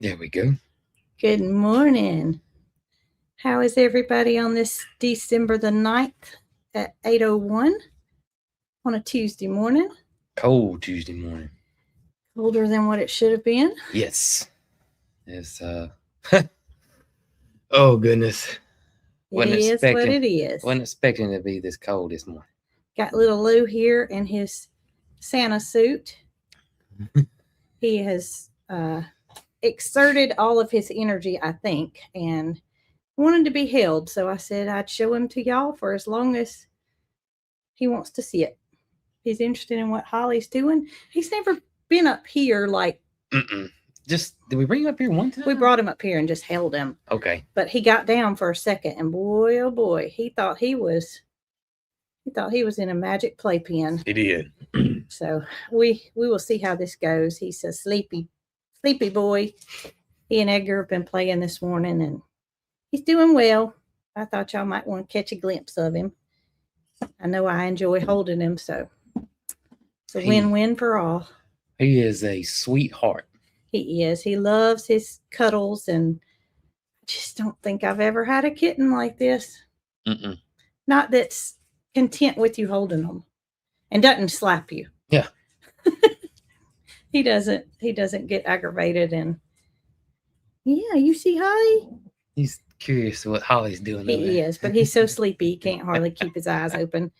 There we go. Good morning. How is everybody on this December the 9th at 8:01 on a Tuesday morning? Cold Tuesday morning. Colder than what it should have been. Yes. It's oh goodness. It is what it is. Wasn't expecting it to be this cold this morning. Got little Lou here in his Santa suit. He has exerted all of his energy, I think, and wanted to be held. So I said I'd show him to y'all for as long as he wants to see it. He's interested in what Holly's doing. He's never been up here like. Just did we bring him up here one time? We brought him up here and just held him. Okay. But he got down for a second, and boy, oh boy, he thought he was in a magic playpen. He did. So we will see how this goes. He's a sleepy boy. He and Edgar have been playing this morning, and he's doing well. I thought y'all might want to catch a glimpse of him. I know I enjoy holding him, so it's a win-win for all. He is a sweetheart. He is. He loves his cuddles, and I just don't think I've ever had a kitten like this. Not that's content with you holding them and doesn't slap you. Yeah. He doesn't get aggravated, and yeah, you see Holly? He's curious what Holly's doing. He is, but he's so sleepy he can't hardly keep his eyes open.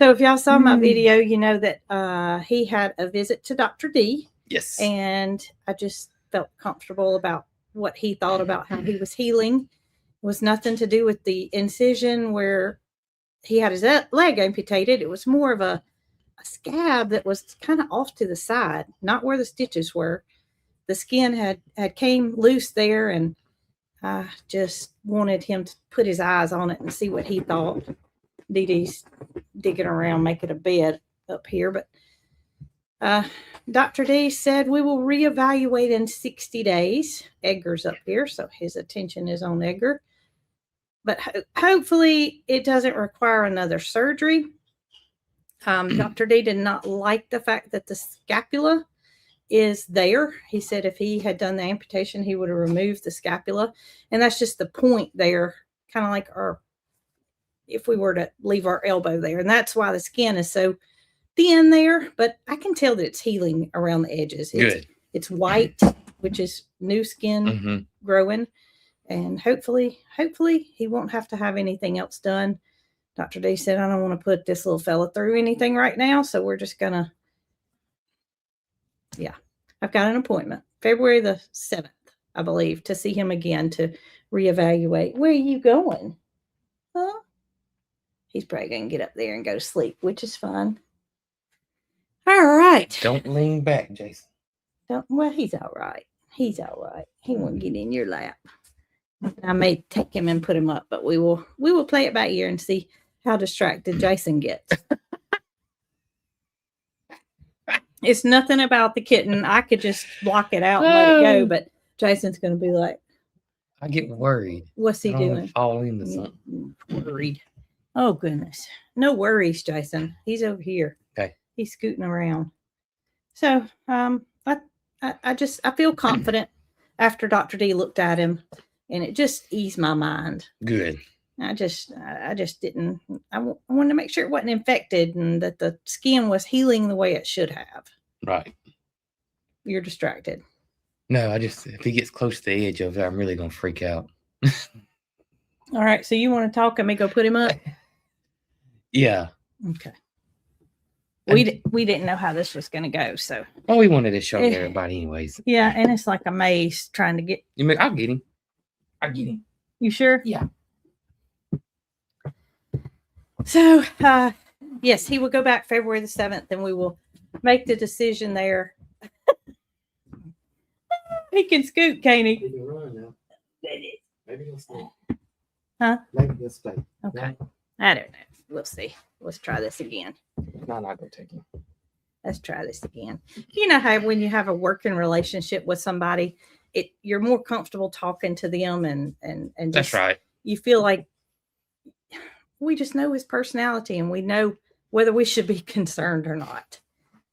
So if y'all saw my video, you know that he had a visit to Dr. D. Yes. And I just felt comfortable about what he thought about how he was healing. It was nothing to do with the incision where he had his leg amputated. It was more of a scab that was kind of off to the side, not where the stitches were. The skin had came loose there, and I just wanted him to put his eyes on it and see what he thought. Dee Dee's digging around making a bed up here, but Dr. D said we will reevaluate in 60 days. Edgar's up here, so his attention is on Edgar. But hopefully it doesn't require another surgery. Dr. D did not like the fact that the scapula is there. He said if he had done the amputation, he would have removed the scapula. And that's just the point there, kind of like if we were to leave our elbow there. And that's why the skin is so thin there, but I can tell that it's healing around the edges. It's white, which is new skin growing. And hopefully he won't have to have anything else done. Dr. D said, I don't want to put this little fella through anything right now. So we're just going to, I've got an appointment February the 7th, I believe, to see him again to reevaluate. Where are you going? Huh? He's probably going to get up there and go to sleep, which is fine. All right. Don't lean back, Jason. Well, he's all right. He's all right. He won't get in your lap. I may take him and put him up, but we will play it by ear and see how distracted Jason gets. It's nothing about the kitten. I could just block it out and let it go, but Jason's going to be like, I get worried. What's he doing? Fall into something. Worried. Oh, goodness. No worries, Jason. He's over here. Okay. He's scooting around. So I feel confident after Dr. D looked at him, and it just eased my mind. Good. I just didn't. I wanted to make sure it wasn't infected and that the skin was healing the way it should have. Right. You're distracted. No, if he gets close to the edge of it, I'm really gonna freak out. All right. So you want to talk and me go put him up? Yeah. Okay. We didn't know how this was going to go, so. Oh, we wanted to show everybody, anyways. Yeah, and it's like a maze trying to get. I'll get him. You sure? Yeah. So, yes, he will go back February the 7th, and we will make the decision there. He can scoot, can't he? He can run now. Maybe he'll stay. Huh? Maybe he'll stay. Okay. I don't know. We'll see. Let's try this again. No, I'm not going to take him. Let's try this again. You know how when you have a working relationship with somebody, you're more comfortable talking to them and just, that's right. You feel like we just know his personality and we know whether we should be concerned or not.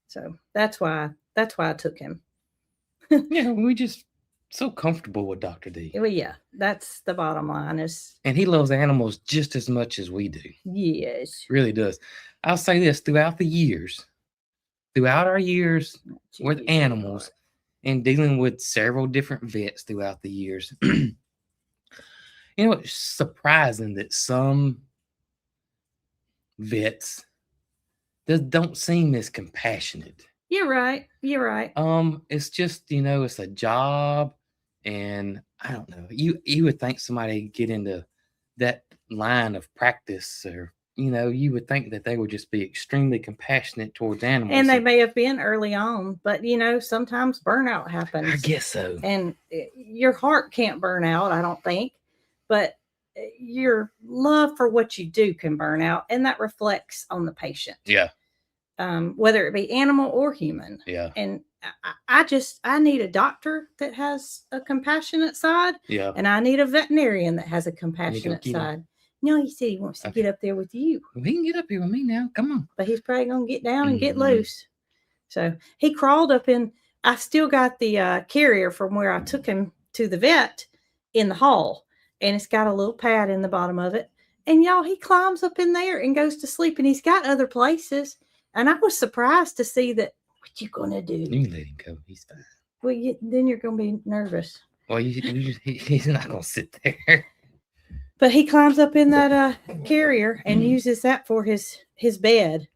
So that's why I took him. Yeah, we just so comfortable with Dr. D. Well, yeah, that's the bottom line is And he loves animals just as much as we do. yes. Really does. I'll say this throughout our years with Jeez, animals and dealing with several different vets throughout the years. It's surprising that some vets don't seem as compassionate. You're right. You're right. It's just, it's a job, and I don't know. You would think somebody get into that line of practice, or you would think that they would just be extremely compassionate towards animals. And they may have been early on, but sometimes burnout happens. I guess so. And your heart can't burn out, I don't think, but your love for what you do can burn out, and that reflects on the patient. Yeah. Whether it be animal or human. Yeah. And I need a doctor that has a compassionate side. Yeah. And I need a veterinarian that has a compassionate side. No, he said he wants to get up there with you. Well, he can get up here with me now. Come on. But he's probably going to get down and get loose. So he crawled up in. I still got the carrier from where I took him to the vet in the hall. And it's got a little pad in the bottom of it. And y'all, he climbs up in there and goes to sleep. And he's got other places. And I was surprised to see that. What you going to do? You can let him go. He's fine. Well, then you're going to be nervous. Well, he's not going to sit there. But he climbs up in that carrier and uses that for his bed.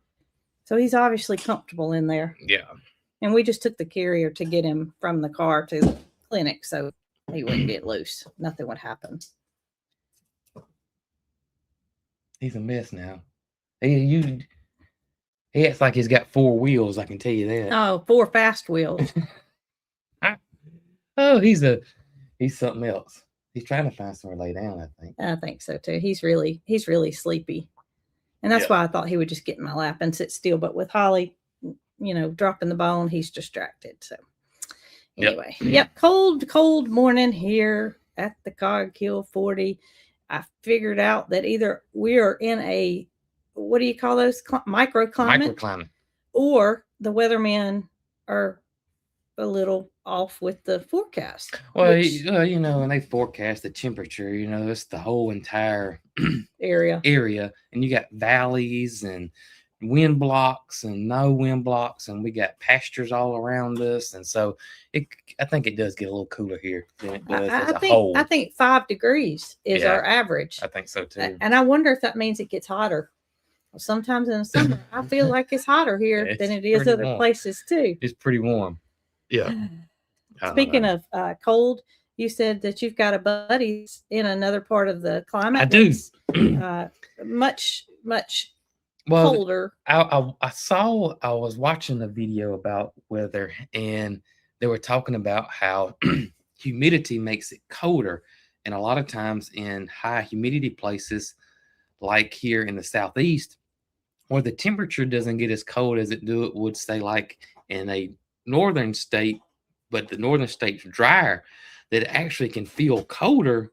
So he's obviously comfortable in there. Yeah. And we just took the carrier to get him from the car to the clinic so he wouldn't get loose. Nothing would happen. He's a mess now. He acts like he's got 4 wheels, I can tell you that. Oh, 4 fast wheels. Oh, he's something else. He's trying to find somewhere to lay down, I think. I think so too. He's really sleepy. And that's why I thought he would just get in my lap and sit still. But with Holly, dropping the bone, he's distracted. So anyway, cold morning here at the Coghill 40. I figured out that either we are in a, what do you call those? Microclimate. Or the weathermen are a little off with the forecast. Well, and they forecast the temperature, it's the whole entire area. And you got valleys and wind blocks and no wind blocks, and we got pastures all around us. And so I think it does get a little cooler here than it does as a whole. I think 5 degrees is our average. I think so too. And I wonder if that means it gets hotter. Sometimes in the summer, I feel like it's hotter here than it is other places too. It's pretty warm. Yeah. Speaking of cold, you said that you've got a buddy in another part of the climate. I do. Much colder. I was watching a video about weather, and they were talking about how humidity makes it colder. And a lot of times in high humidity places, like here in the Southeast, where the temperature doesn't get as cold as it would say like in a northern state, but the northern state's drier, that it actually can feel colder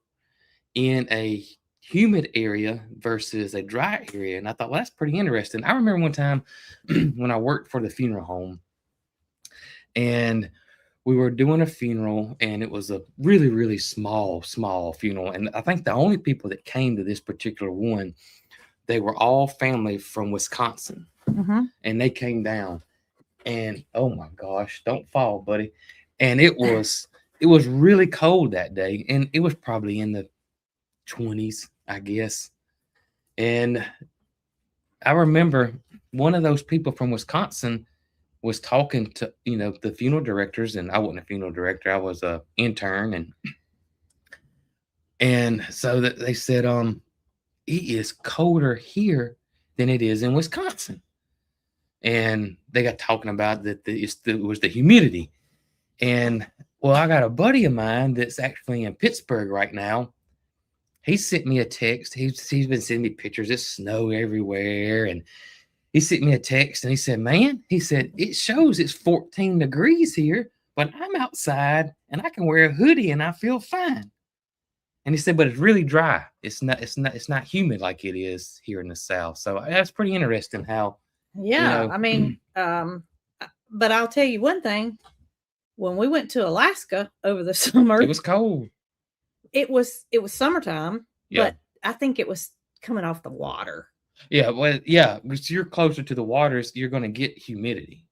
in a humid area versus a dry area. And I thought, well, that's pretty interesting. I remember one time when I worked for the funeral home, and we were doing a funeral, and it was a really, really small funeral. And I think the only people that came to this particular one, they were all family from Wisconsin. Mm-hmm. And they came down, and oh my gosh, don't fall, buddy. And it was really cold that day, and it was probably in the 20s, I guess. And I remember one of those people from Wisconsin was talking to, the funeral directors, and I wasn't a funeral director. I was a intern. And so that they said, it is colder here than it is in Wisconsin. And they got talking about that it was the humidity. And well, I got a buddy of mine that's actually in Pittsburgh right now. He sent me a text. He's been sending me pictures. It's snow everywhere. And he sent me a text, and he said, man, it shows it's 14 degrees here, but I'm outside and I can wear a hoodie and I feel fine. And he said, but it's really dry. It's not humid like it is here in the South. So that's pretty interesting how. Yeah. I mean, but I'll tell you one thing. when we went to Alaska over the summer, It was cold. it was summertime, Yeah. but I think it was coming off the water. Yeah. Well, yeah. Because you're closer to the waters, you're going to get humidity.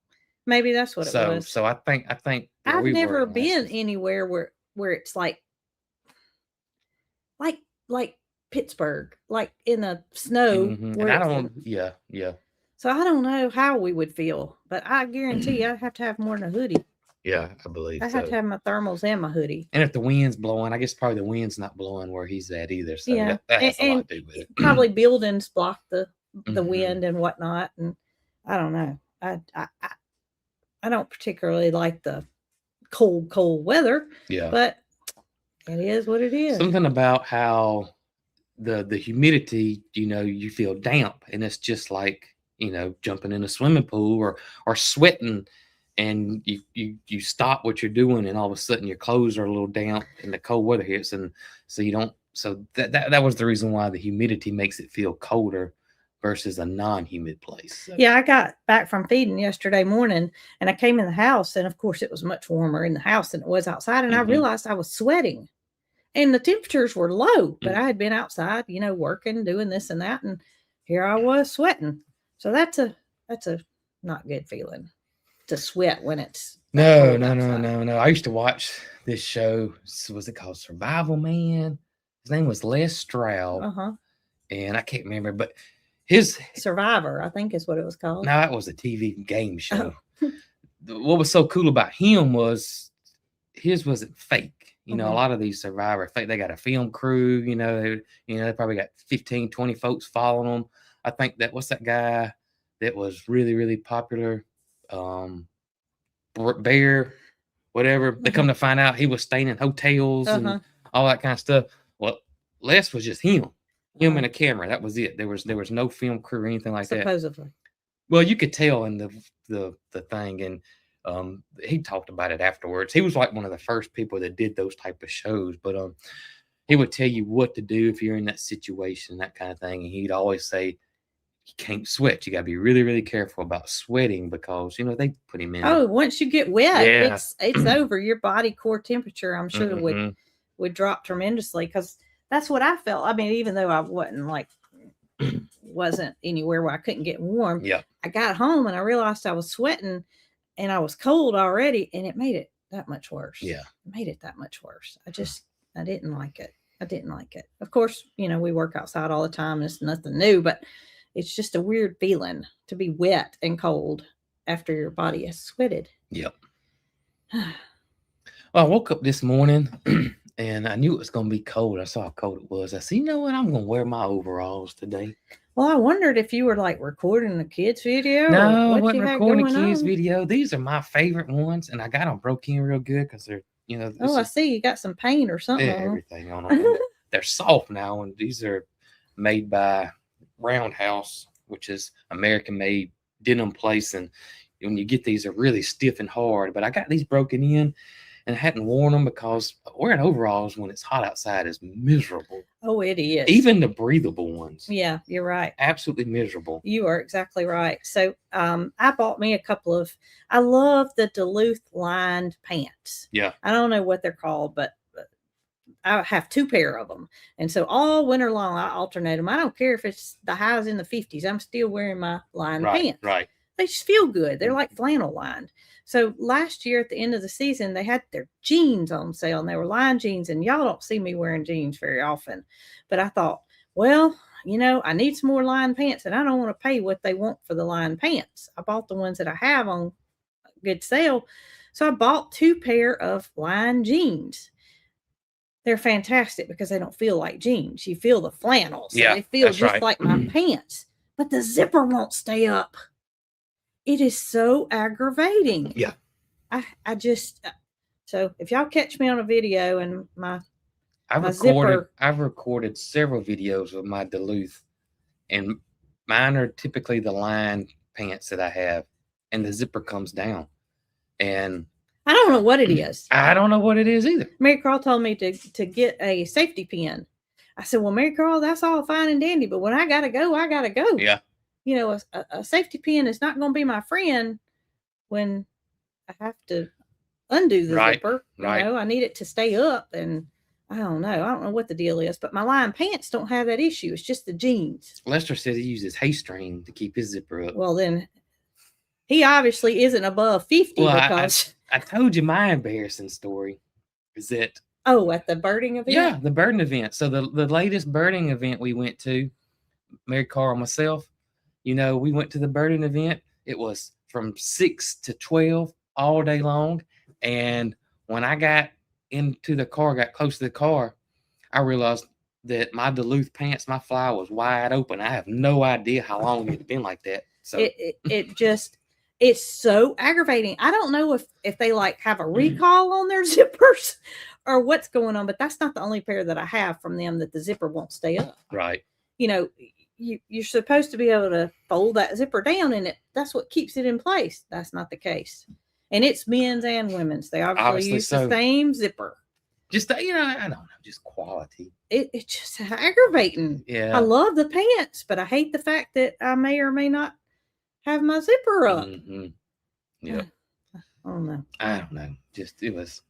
Maybe that's what it was. So I think where I've we were never in been Alaska- anywhere where it's like Pittsburgh, like in the snow. Mhm. Where And I it's- don't. Yeah. Yeah. So I don't know how we would feel, but I guarantee I'd have to have more than a hoodie. Yeah. I believe I have so. to have my thermals and my hoodie. And if the wind's blowing, I guess probably the wind's not blowing where he's at either. So Yeah, that has a and lot to do with it. Probably buildings block the Mhm. wind and whatnot, and I don't know. I don't particularly like the cold weather, Yeah. but it is what it is. Something about how the humidity, you feel damp, and it's just like jumping in a swimming pool or sweating, and you stop what you're doing, and all of a sudden your clothes are a little damp, and the cold weather hits, and so you don't. So that was the reason why the humidity makes it feel colder versus a non-humid place. So, Yeah, I got back from feeding yesterday morning, and I came in the house, and of course it was much warmer in the house than it was outside, and I Mhm. realized I was sweating. And the temperatures were low, but Mm. I had been outside, working, doing this and that, and here I was sweating. So that's a not good feeling to sweat when it's No, cold no, no, outside. no, no. I used to watch this show. Was it called Survival Man? His name was Les Stroud, Uh-huh. and I can't remember, but his Survivor, I think is what it was called. no, that was a TV game show. Oh. What was so cool about him was his wasn't fake. A Mhm. lot of these Survivor fake. They got a film crew. They probably got 15, 20 folks following them. I think what's that guy that was really, really popular? Bear, whatever. They come to find out he was staying in hotels Uh-huh. and all that kind of stuff. Well, Les was just him Uh-huh. and a camera. That was it. There was no film crew or anything like that. Supposedly. Well, you could tell in the thing, and he talked about it afterwards. He was like one of the first people that did those type of shows, but he would tell you what to do if you're in that situation, that kind of thing, and he'd always say, "You can't sweat. You got to be really, really careful about sweating because they put him in." Oh, once you get wet, Yeah. it's over. Your body core temperature, I'm sure, Mhm. would drop tremendously, because that's what I felt. I mean, even though I wasn't anywhere where I couldn't get warm. Yeah. I got home and I realized I was sweating and I was cold already, and it made it that much worse. Yeah. It made it that much worse. I didn't like it. I didn't like it. Of course, we work outside all the time. It's nothing new, but it's just a weird feeling to be wet and cold after your body has sweated. Yep. Well, I woke up this morning and I knew it was going to be cold. I saw how cold it was. I said, you know what? I'm going to wear my overalls today. Well, I wondered if you were recording the kids' video. or No, I what wasn't you had recording going kids' on. video. These are my favorite ones, and I got them broke in real good because they're, Oh, I see. You got some paint or something. yeah, on 'em. everything on them. They're soft now, and these are made by Roundhouse, which is American-made denim place. And when you get these, they're really stiff and hard. But I got these broken in, and I hadn't worn them because wearing overalls when it's hot outside is miserable. Oh, it is. Even the breathable ones, Yeah, you're right. absolutely miserable. You are exactly right. So I bought me a couple of, I love the Duluth lined pants. Yeah. I don't know what they're called, but I have 2 pair of them. And so all winter long, I alternate them. I don't care if it's the highs in the 50s. I'm still wearing my lined Right, pants. right. They just feel good. They're like flannel lined. So last year at the end of the season, they had their jeans on sale, and they were lined jeans. And y'all don't see me wearing jeans very often. But I thought, well, I need some more lined pants, and I don't want to pay what they want for the lined pants. I bought the ones that I have on good sale. So I bought 2 pair of lined jeans. They're fantastic because they don't feel like jeans. You feel the flannel. So Yeah, they feel that's just right. like my pants. But the zipper won't stay up. It is so aggravating. Yeah. I just, so if y'all catch me on a video and I've my recorded zipper- I've recorded several videos of my Duluth, and mine are typically the lined pants that I have, and the zipper comes down. And I don't know what it is. I don't know what it is either. Mary Carl told me to get a safety pin. I said, well, Mary Carl, that's all fine and dandy, but when I gotta go, I gotta go. Yeah. A safety pin is not going to be my friend when I have to undo the Right, zipper. right. I need it to stay up, and I don't know. I don't know what the deal is, but my line pants don't have that issue. It's just the jeans. Lester says he uses hay string to keep his zipper up. Well, then he obviously isn't above 50 Well, because I told you my embarrassing story is that at the birding event. yeah, the birding event. So the latest birding event we went to, Mary Carl and myself, we went to the birding event. It was from 6 to 12 all day long. And when I got into the car, got close to the car, I realized that my Duluth pants, my fly was wide open. I have no idea how long it had been like that. So It just, it's so aggravating. I don't know if they like have a recall on their zippers or what's going on, but that's not the only pair that I have from them that the zipper won't stay up. right. You're supposed to be able to fold that zipper down, and that's what keeps it in place. That's not the case. And it's men's and women's. They obviously use the same zipper. Just, I don't know, just quality. It's just aggravating. Yeah. I love the pants, but I hate the fact that I may or may not have my zipper up. Mm-hmm. Yeah. I don't know. I don't know. Just, it was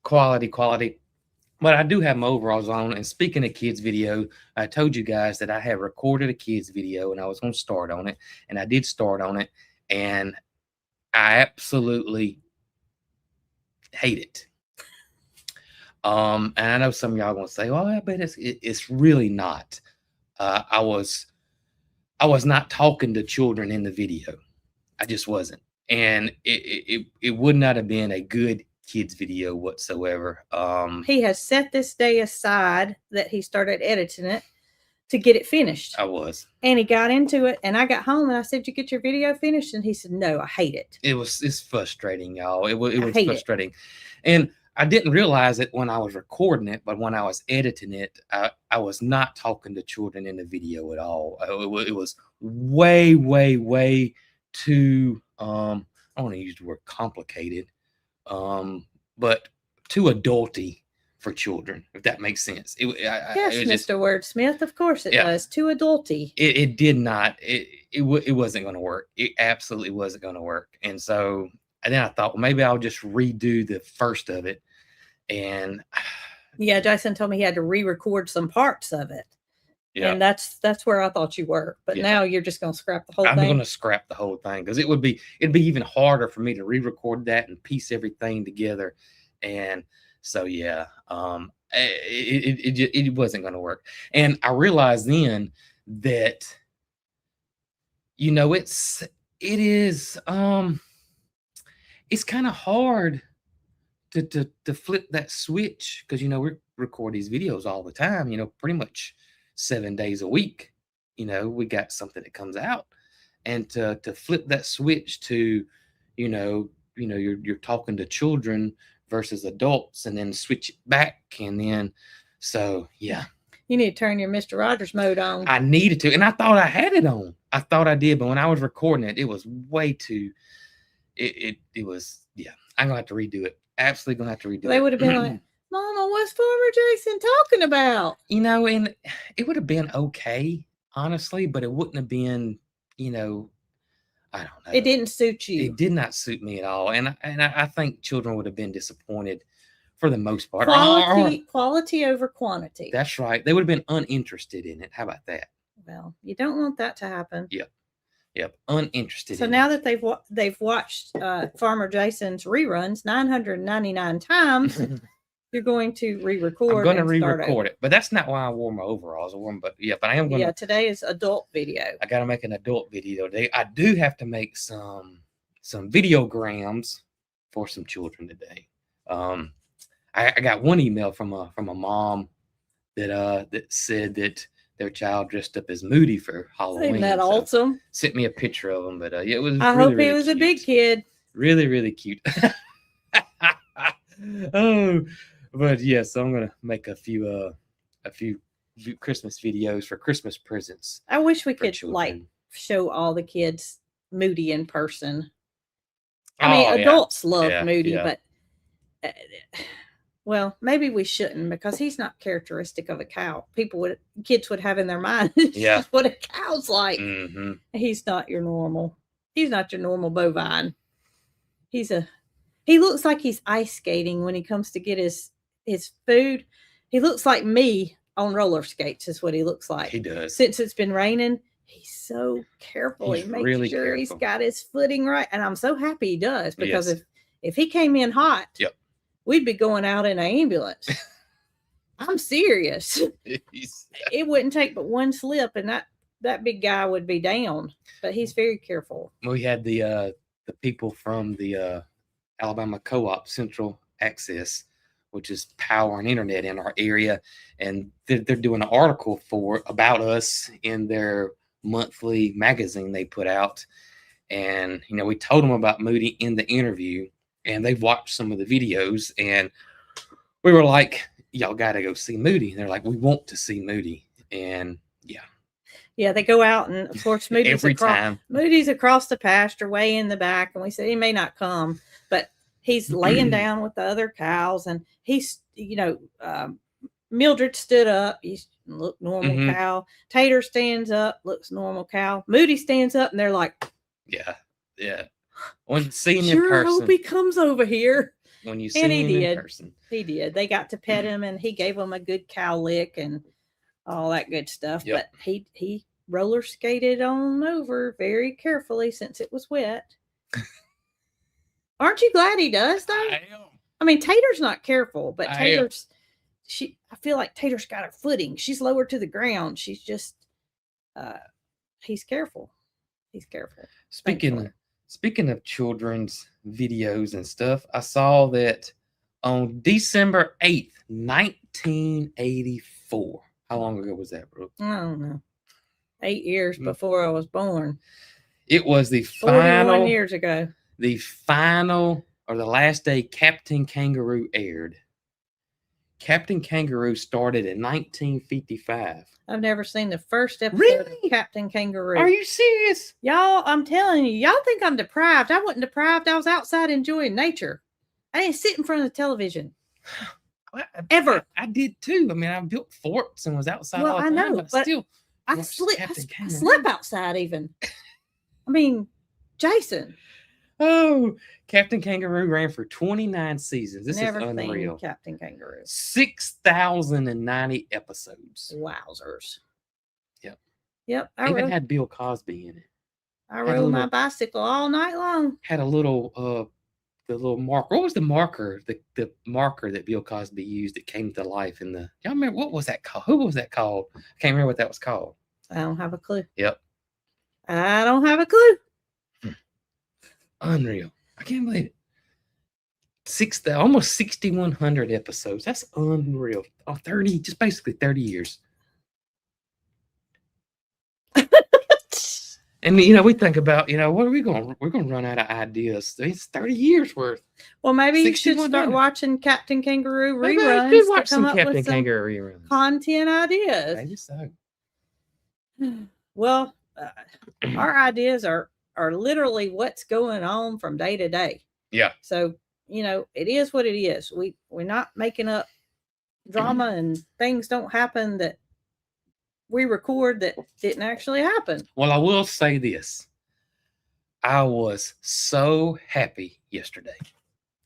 quality. But I do have my overalls on. And speaking of kids video, I told you guys that I had recorded a kids video and I was going to start on it. And I did start on it. And I absolutely hate it. And I know some of y'all going to say, "Oh, I bet it's really not." I was not talking to children in the video. I just wasn't. And it would not have been a good kids video whatsoever. He has set this day aside that he started editing it to get it finished. I was. And he got into it, and I got home and I said, "You get your video finished?" And he said, "No, I hate it." It's frustrating, y'all. It was frustrating. It. And I didn't realize it when I was recording it, but when I was editing it, I was not talking to children in the video at all. It was way too, I don't want to use the word complicated, but too adulty for children, if that makes sense. Yes, Mr. Wordsmith, of course it does. Too adulty. It did not. It wasn't going to work. It absolutely wasn't going to work. And so, and then I thought, well, maybe I'll just redo the first of it. And yeah, Jason told me he had to re-record some parts of it. Yeah. And that's where I thought you were. But now you're just going to scrap the whole thing. I'm going to scrap the whole thing because it'd be even harder for me to re-record that and piece everything together. And so, yeah, it wasn't going to work. And I realized then that, it's kind of hard to flip that switch because we record these videos all the time, pretty much 7 days a week. We got something that comes out, and to flip that switch to you're talking to children versus adults, and then switch it back, and then so yeah, you need to turn your Mr. Rogers mode on. I needed to, and I thought I had it on. I thought I did, but when I was recording it, it was way too. It was, yeah. I'm gonna have to redo it. Absolutely gonna have to redo it. They would have been like, "Mama, what's Farmer Jason talking about?" And it would have been okay, honestly, but it wouldn't have been, I don't know. It didn't suit you. It did not suit me at all, and I think children would have been disappointed for the most part. Quality over quantity. That's right. They would have been uninterested in it. How about that? Well, you don't want that to happen. Yep, uninterested. So now that they've watched Farmer Jason's reruns 999 times, you're going to re-record. I'm going to re-record it, but that's not why I wore my overalls. But I am going to. Yeah, today is adult video. I got to make an adult video today. I do have to make some videograms for some children today. I got one email from a mom that said that their child dressed up as Moody for Halloween. Isn't that awesome? Sent me a picture of him, but it was. I hope he was a big kid. Really, really cute. Oh, but yes, I'm gonna make a few Christmas videos for Christmas presents. I wish we could show all the kids Moody in person. I mean, adults love Moody, but well, maybe we shouldn't because he's not characteristic of a cow. Kids would have in their mind what a cow's like. He's not your normal bovine. He's He looks like he's ice skating when he comes to get his food. He looks like me on roller skates is what he looks like. He does. Since it's been raining, he's so careful. He's He makes really sure he's careful. got his footing right. And I'm so happy he does, because Yes. if he came in hot, Yep. we'd be going out in an ambulance. I'm serious. He's- It wouldn't take but one slip and that big guy would be down. But he's very careful. we had the people from the Alabama Co-op Central Access, which is power and internet in our area, and they're doing an article about us in their monthly magazine they put out. And we told them about Moody in the interview, and they've watched some of the videos, and we were like, y'all got to go see Moody. And they're like, we want to see Moody. And Yeah, they go out, and of course every time. Moody's across the pasture, way in the back, and we said he may not come, but he's laying down with the other cows, and he's, Mildred stood up, he looked normal Mhm. cow. Tater stands up, looks normal cow. Moody stands up, and they're like, Yeah. When seeing him in sure hope person, he comes over here. when you see And him he in did. person, He did. They got to pet him, and he gave them a good cow lick and all that good stuff. Yep. But he roller skated on over very carefully since it was wet. Aren't you glad he does though? I am. I mean, Tater's not careful, but I am. Tater's I feel like Tater's got her footing. She's lower to the ground. She's just he's careful. He's careful. Thankfully. Speaking of children's videos and stuff, I saw that on December 8th, 1984. How long ago was that, bro? I don't know. 8 years Mm. before I was born. It was the 41 years ago. final or the last day Captain Kangaroo aired. Captain Kangaroo started in 1955. I've never seen the first episode Really? of Captain Kangaroo. Are you serious? Y'all, I'm telling you, y'all think I'm deprived. I wasn't deprived. I was outside enjoying nature. I didn't sit in front of the television. Ever. I did too. I mean, I built forts and was outside Well, all the I time, know, but but still. I watched slept. Captain I Kangaroo. slept outside even. I mean, Jason. Oh, Captain Kangaroo ran for 29 seasons. This Never is seen unreal. Captain Kangaroo. 6,090 episodes. Wowzers. Yep. Yep. I Even rode, had Bill Cosby in it. I had a rode my little- bicycle all night long. Had a little the little marker. What was the marker? The marker that Bill Cosby used that came to life in the y'all remember what was that called? Who was that called? I can't remember what that was called. I don't have a clue. Yep. I don't have a clue. Unreal. I can't believe it. Almost 6,100 episodes. That's unreal. Oh, 30, just basically 30 years. And we think about, what are we going? We're going to run out of ideas. It's 30 years worth. Well, maybe you should 61 start minutes. watching Captain Kangaroo Maybe I reruns should to watch come some up Captain with some Kangaroo reruns. content ideas. Maybe so. Well, our ideas are literally what's going on from day to day. Yeah. So it is what it is. We're not making up drama, and things don't happen that we record that didn't actually happen. Well, I will say this. I was so happy yesterday.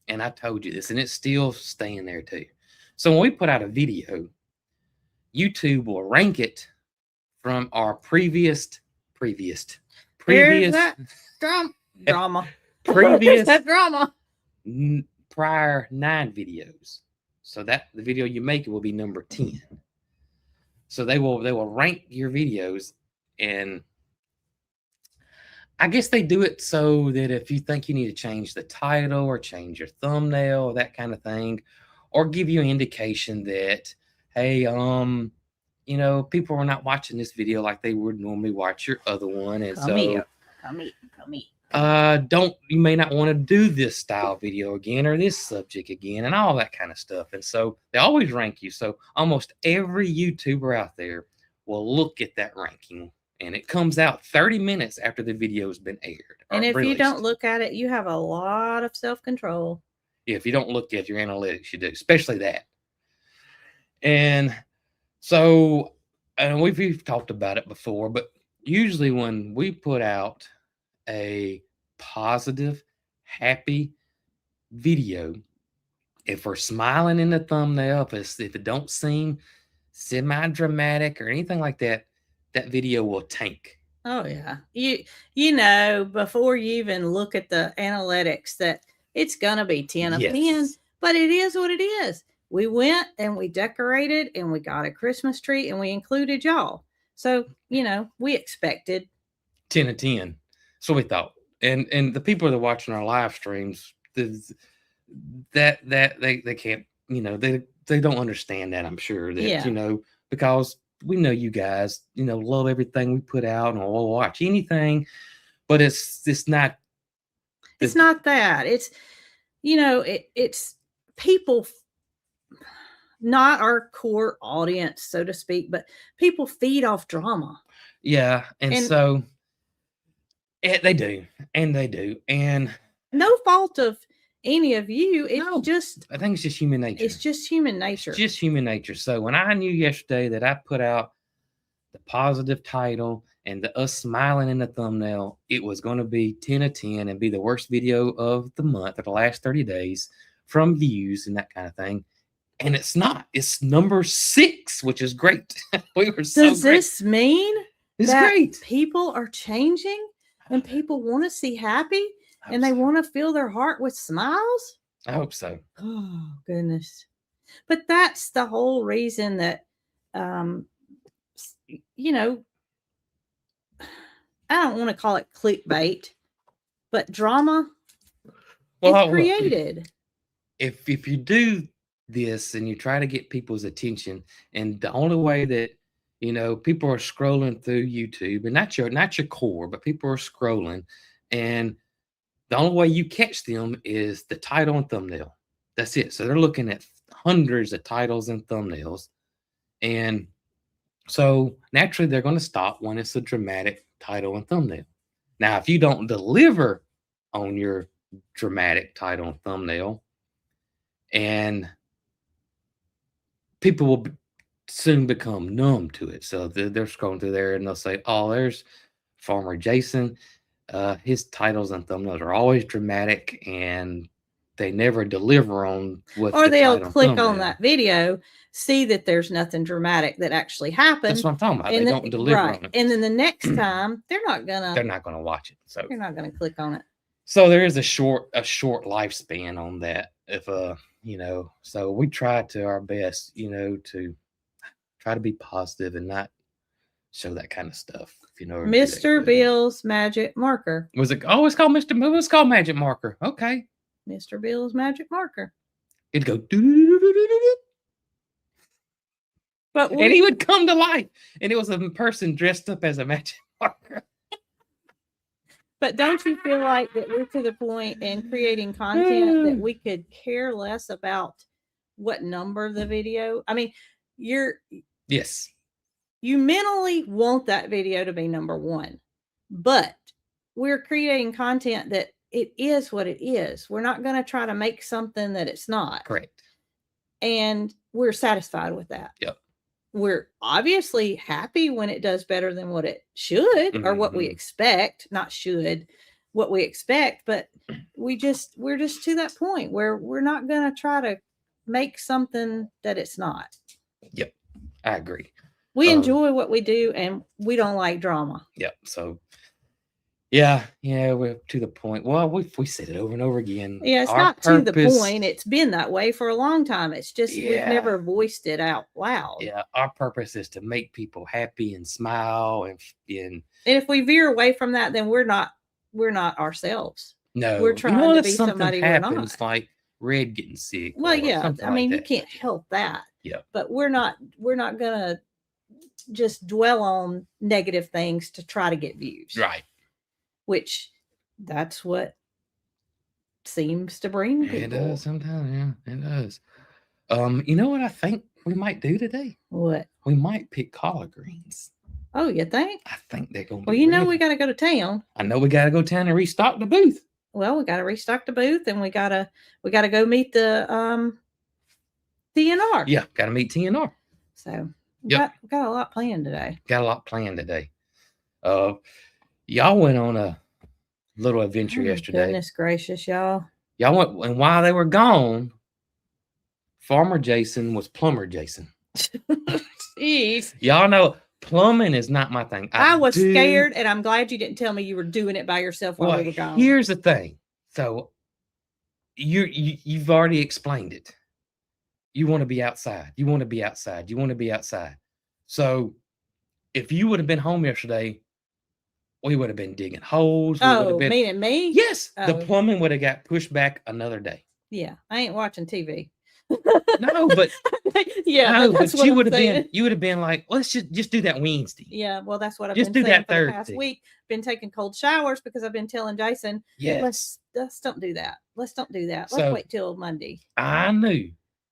And I told you this, and it's still staying there too. So when we put out a video, YouTube will rank it from our previous Here's that drama. previous that drama. prior 9 videos. So that the video you make will be number 10. So they will rank your videos, and I guess they do it so that if you think you need to change the title or change your thumbnail or that kind of thing, or give you an indication that, hey, people are not watching this video like they would normally watch your other one, and Come here. Come eat. you may not want to do this style video again or this subject again and all that kind of stuff. And so they always rank you. So almost every YouTuber out there will look at that ranking, and it comes out 30 minutes after the video has been aired. or And if you released. don't look at it, you have a lot of self-control. If you don't look at your analytics, you do, especially that. And so, and we've talked about it before, but usually when we put out a positive, happy video, if we're smiling in the thumbnail, if it don't seem semi-dramatic or anything like that, that video will tank. Oh yeah. You know, before you even look at the analytics that it's gonna be 10 of 10, Yes. but it is what it is. We went and we decorated and we got a Christmas tree and we included y'all. So, you know, we expected 10 of 10. So we thought. And the people that are watching our live streams, that they can't, you know, they don't understand that, I'm sure, that, Yeah. you know, because we know you guys, you know, love everything we put out and will watch anything, but it's not it's the- not that. It's you know, it's people not our core audience, so to speak, but people feed off drama. yeah, and And- so they do, and No fault of any of you. It's No. just I think it's just human nature. it's just human nature. Just human nature. So when I knew yesterday that I put out the positive title and the us smiling in the thumbnail, it was going to be 10 of 10 and be the worst video of the month or the last 30 days from views and that kind of thing. And it's not. It's number 6, which is great. We were so Does great. this mean It's that great. people are changing and people want to see happy and they want to fill their heart with smiles? I hope so. Oh goodness. But that's the whole reason that you know, I don't want to call it clickbait, but drama Well, is look, created. if you do this and you try to get people's attention, and the only way that, you know, people are scrolling through YouTube, and not your core, but people are scrolling, and the only way you catch them is the title and thumbnail. That's it. So they're looking at hundreds of titles and thumbnails, and so naturally they're going to stop when it's a dramatic title and thumbnail. Now, if you don't deliver on your dramatic title and thumbnail, and people will soon become numb to it. So they're scrolling through there and they'll say, "Oh, there's Farmer Jason. His titles and thumbnails are always dramatic, and they never deliver on what." Or the they'll title and click on thumbnail." that video, see that there's nothing dramatic that actually happened. That's what I'm talking about. They and don't deliver right. on it. And then the next time they're not gonna Watch it. So they're not gonna click on it. So there is a short lifespan on that. If you know, so we try to our best, you know, to try to be positive and not show that kind of stuff. If you know, or do that, Mr. but- Bill's magic marker. Was it? Oh, it's called Mr. It's called Magic Marker. Okay, Mr. Bill's magic marker. it'd go doo-doo-doo-doo-doo-doo-doo, But and he would come to life, and it was a person dressed up as a magic marker. But don't you feel like that we're to the point in creating content that we could care less about what number the video? I mean, Yes, you mentally want that video to be number 1, but we're creating content that it is what it is. We're not going to try to make something that it's not. correct. And we're satisfied with that. Yep. We're obviously happy when it does better than what it should or what we Mhm. expect, not should, what we expect, but we're just to that point where we're not going to try to make something that it's not. I agree. We Um, enjoy what we do and we don't like drama. Yep. So, yeah, we're to the point. Well, we said it over and over again. Yeah, it's Our not to the purpose- point. It's been that way for a long time. It's just we've Yeah. never voiced it out loud. Yeah, our purpose is to make people happy and smile and And if we veer away from that, then we're not ourselves. no, We're trying to if be something somebody we're not. happens, like Red getting sick. Well, or yeah, something I like mean, you that. can't help that. Yeah. But we're not gonna just dwell on negative things to try to get views. Right. Which that's what seems to bring people. It does sometimes. Yeah, it does. You know what I think we might do today? What? We might pick collard greens. Oh, you think? I think they're gonna. Well, be you know real. we got to go to town. I know we got to go down and restock the booth. Well, we got to restock the booth, and we gotta go meet the DNR. Yeah, got to meet TNR. So Yep. we got a lot planned today. Got a lot planned today. Y'all went on a little adventure Oh, yesterday. Goodness gracious, y'all! Y'all went, and while they were gone, Farmer Jason was Plumber Jason. Jeez. Y'all know plumbing is not my thing. I was do- scared, and I'm glad you didn't tell me you were doing it by yourself while Well, we were gone. here's the thing. So you've already explained it. You want to be outside. You want to be outside. You want to be outside. So if you would have been home yesterday, we would have been digging holes. We would Oh, have been, meaning me? yes, the Oh. plumbing would have got pushed back another day. Yeah, I ain't watching TV. No, but Yeah, no, that's but what you I'm would have been saying. you would have been like, let's just do that Wednesday. Yeah, well, that's what I've Just been do saying that for the past Thursday. week. Been taking cold showers because I've been telling Jason, Yes. let's don't do that. Let's don't do that. Let's So- wait till Monday. I knew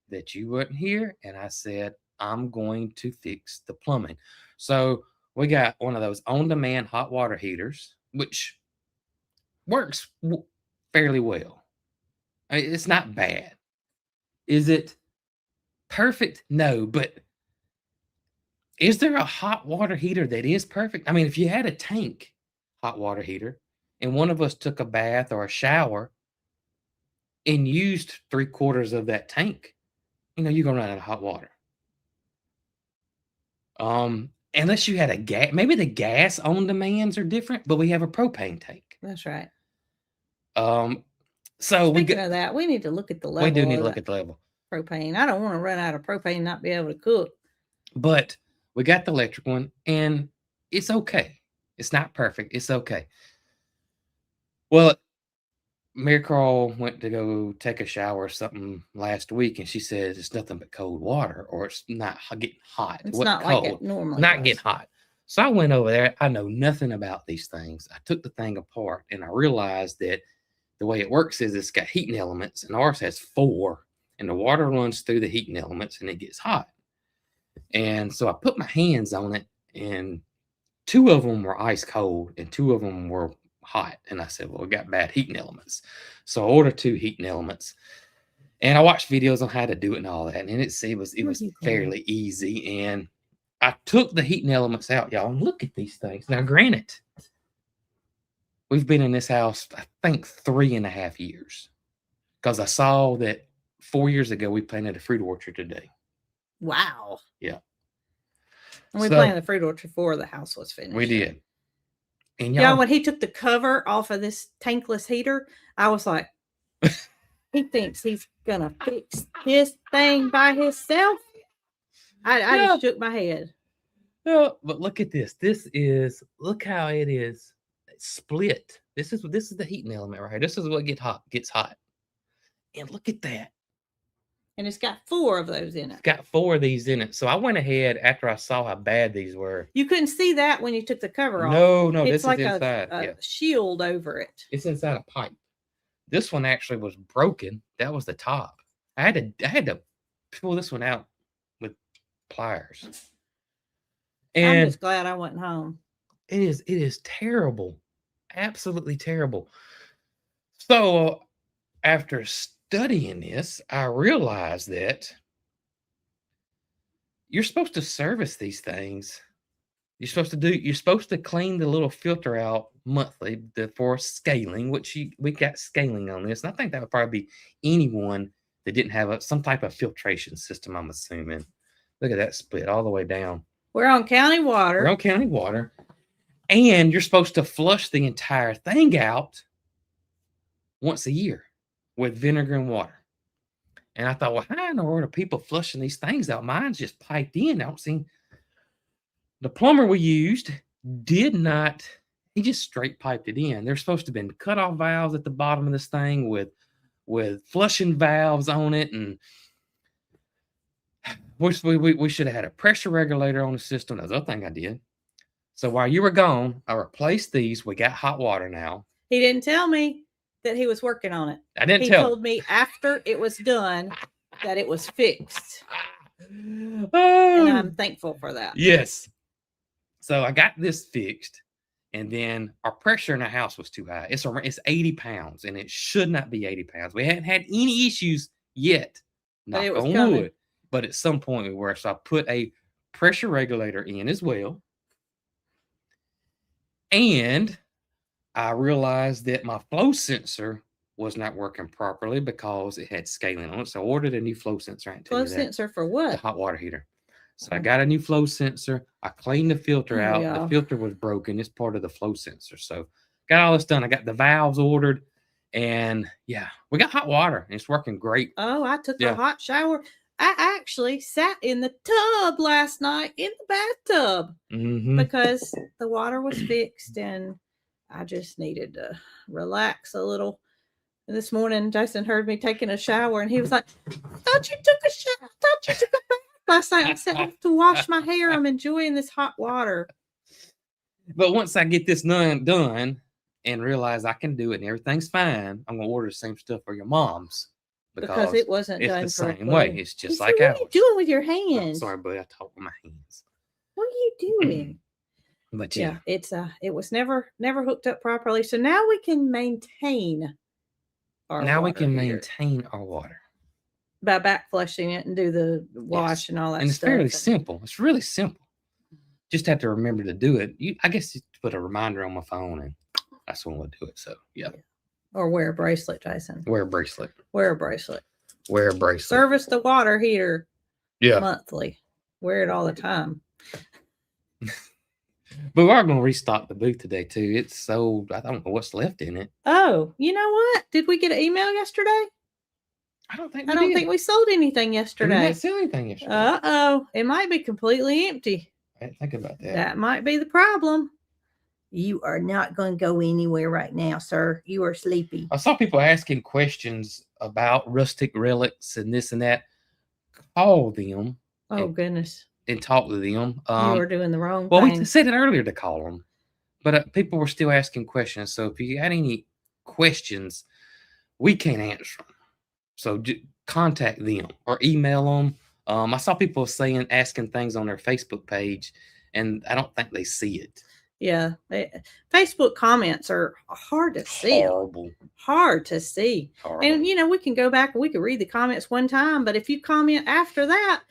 that you weren't here, and I said, I'm going to fix the plumbing. So we got one of those on-demand hot water heaters, which works fairly well. It's not bad. Is it perfect? No, but is there a hot water heater that is perfect? I mean, if you had a tank hot water heater and one of us took a bath or a shower and used 3/4 of that tank, you're gonna run out of hot water. Unless you had a gas, maybe the gas on demands are different, but we have a propane tank. That's right. So we Speaking of that, we need to look at the level. we do need to of look that at the level. propane. I don't want to run out of propane and not be able to cook. But we got the electric one, and it's okay. It's not perfect. It's okay. Well, Mary Carl went to go take a shower or something last week, and she says it's nothing but cold water, or it's not getting hot. It's wasn't not like cold. it normally Not does. getting hot. So I went over there. I know nothing about these things. I took the thing apart, and I realized that the way it works is it's got heating elements, and ours has 4, and the water runs through the heating elements, and it gets hot. And so I put my hands on it, and 2 of them were ice cold, and 2 of them were hot. And I said, well, we got bad heating elements. So I ordered 2 heating elements, and I watched videos on how to do it and all that. And it was Where was you going? fairly easy. And I took the heating elements out, y'all, and look at these things. Now, granted, we've been in this house, I think, 3.5 years, because I saw that 4 years ago we planted a fruit orchard today. Wow. Yeah. And we So- planted the fruit orchard before the house was finished. We did. And Yeah, y'all, when he took the cover off of this tankless heater, I was like, he thinks he's gonna fix this thing by himself. I just shook my head. no, but look at this. Look how it is split. This is the heating element right here. This is what gets hot. And look at that. And it's got 4 of those in it. It's got 4 of these in it. So I went ahead after I saw how bad these were. You couldn't see that when you took the cover off. No, it's this like is inside. a Yeah. shield over it. It's inside a pipe. This one actually was broken. That was the top. I had to pull this one out with pliers. I'm And just glad I wasn't home. it is terrible. Absolutely terrible. So after studying this, I realized that you're supposed to service these things. You're supposed to clean the little filter out monthly for scaling, which we got scaling on this. And I think that would probably be anyone that didn't have some type of filtration system, I'm assuming. Look at that split all the way down. We're on county water. We're on county water. And you're supposed to flush the entire thing out once a year with vinegar and water. And I thought, well, how in the world are people flushing these things out? Mine's just piped in. I don't see. The plumber we used did not, he just straight piped it in. There's supposed to have been cutoff valves at the bottom of this thing with flushing valves on it. And we should have had a pressure regulator on the system. That's the other thing I did. So while you were gone, I replaced these. We got hot water now. He didn't tell me that he was working on it. I didn't He tell. told me after it was done that it was fixed. And Oh, I'm thankful for that. yes. So I got this fixed, and then our pressure in the house was too high. It's 80 pounds, and it should not be 80 pounds. We hadn't had any issues yet. But it Knock was on coming. wood. But at some point we were. So I put a pressure regulator in as well. And I realized that my flow sensor was not working properly because it had scaling on it. So I ordered a new flow sensor. I didn't tell Flow you that. sensor for The what? hot water heater. So I Oh. got a new flow sensor. I cleaned the filter Oh, out. yeah. The filter was broken. It's part of the flow sensor. So got all this done. I got the valves ordered, and yeah, we got hot water. And it's working great. Oh, I took a Yeah. hot shower. I actually sat in the tub last night in the bathtub Mm-hmm. because the water was fixed and I just needed to relax a little. And this morning, Jason heard me taking a shower and he was like, "Thought you took a shower. Thought you took a bath last night." I said, "I have to wash my hair. I'm enjoying this hot water." But once I get this done and realize I can do it and everything's fine, I'm gonna order the same stuff for your mom's Because it wasn't it's done the same correctly. way. It's He just said, like "What ours. are you doing with your Oh, hands? sorry, buddy. I talk with my hands. What are you doing?" But Yeah, yeah, it's it was never hooked up properly. So now we can maintain our now we water can heater maintain our water. by back flushing it and do the wash and all that And it's stuff. fairly simple. It's really simple. Just have to remember to do it. I guess just put a reminder on my phone, and that's when we'll do it. So yeah, Or wear a bracelet, Jason. wear a bracelet. Wear a bracelet. Wear a bracelet. Service the water heater Yeah, monthly. Wear it all the time. but we are going to restock the booth today too. It's sold. I don't know what's left in it. Oh, you know what? Did we get an email yesterday? I don't think. I don't think we sold anything We did yesterday. not sell anything yesterday. Uh-oh. It might be completely empty. I didn't think about that. That might be the problem. You are not going to go anywhere right now, sir. You are sleepy. I saw people asking questions about rustic relics and this and that. Call them Oh, goodness. and talk to them. You are doing the wrong Well, thing. we said it earlier to call them, but people were still asking questions. So if you had any questions, we can't answer them. So contact them or email them. I saw people asking things on their Facebook page, and I don't think they see it. Yeah. Facebook comments are hard to see. Horrible. Hard to see. Horrible. And, you know, we can go back and we can read the comments one time, but if you comment after that,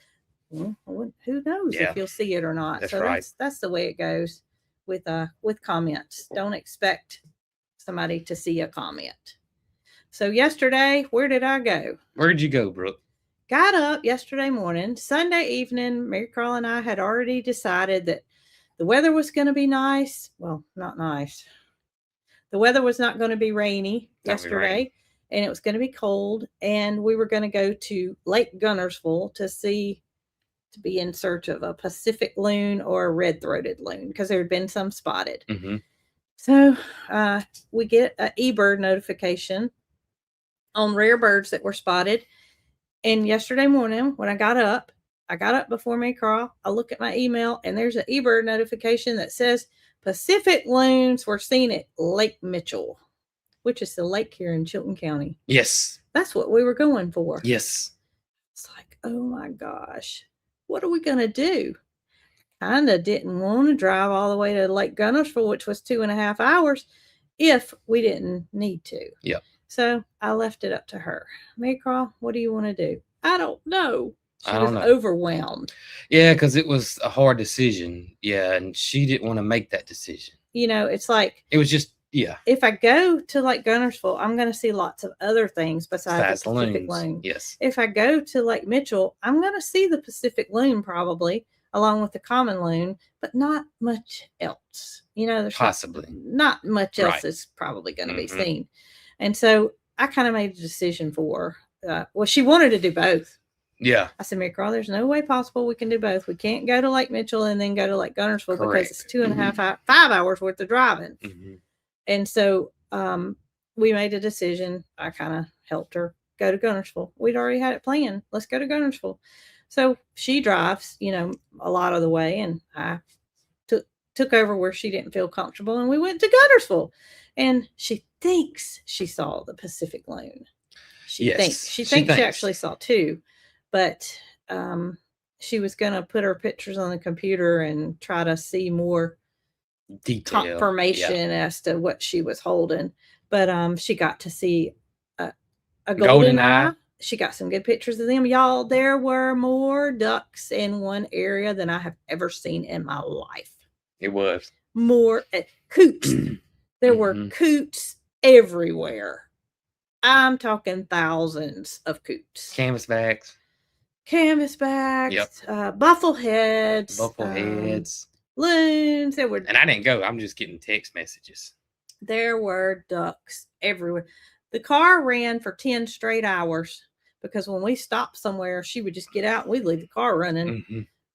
well, who knows Yeah. if you'll see it or not. That's So right. that's the way it goes with comments. Don't expect somebody to see a comment. So yesterday, where did I go? Where'd you go, Brooke? Got up yesterday morning, Sunday evening. Mary Carl and I had already decided that the weather was going to be nice. Well, not nice. The weather was not going to be rainy Not gonna be yesterday, rainy. and it was going to be cold. And we were going to go to Lake Gunnersville to be in search of a Pacific loon or a red-throated loon because there had been some spotted. Mm-hmm. So we get an eBird notification on rare birds that were spotted. And yesterday morning, when I got up before Mary Carl. I look at my email, and there's an eBird notification that says Pacific loons were seen at Lake Mitchell, which is the lake here in Chilton County. Yes. That's what we were going for. Yes. It's like, oh my gosh, what are we going to do? Kind of didn't want to drive all the way to Lake Gunnersville, which was 2.5 hours, if we didn't need to. Yep. So I left it up to her. Mary Carl, what do you want to do? I don't know. She I was don't know. overwhelmed. Yeah, because it was a hard decision. Yeah, and she didn't want to make that decision. You know, it's like It was just, yeah. if I go to Lake Gunnersville, I'm going to see lots of other things besides the Pacific loons. loon. Yes. If I go to Lake Mitchell, I'm going to see the Pacific loon probably, along with the common loon, but not much else. You know, there's Possibly. not much else Right. is probably going to be Mhm. seen. And so I kind of made a decision for her. Well, she wanted to do both. Yeah. I said, Mary Carl, there's no way possible we can do both. We can't go to Lake Mitchell and then go to Lake Gunnersville because it's Correct. 5 hours worth of driving. Mm-hmm. And so we made a decision. I kind of helped her go to Gunnersville. We'd already had it planned. Let's go to Gunnersville. So she drives, you know, a lot of the way, and I took over where she didn't feel comfortable, and we went to Gunnersville. And she thinks she saw the Pacific loon. She Yes, thinks she she thinks. actually saw two, but she was going to put her pictures on the computer and try to see more Detail. confirmation as to what she was holding. But she got to see a Golden golden eye. eye. She got some good pictures of them. Y'all, there were more ducks in one area than I have ever seen in my life. It was. More coots. There were Mhm. coots everywhere. I'm talking thousands of coots. Canvasbacks, Canvasbacks, buffleheads, buffleheads. loons. And I didn't go. I'm just getting text messages. There were ducks everywhere. The car ran for 10 straight hours because when we stopped somewhere, she would just get out and we'd leave the car running.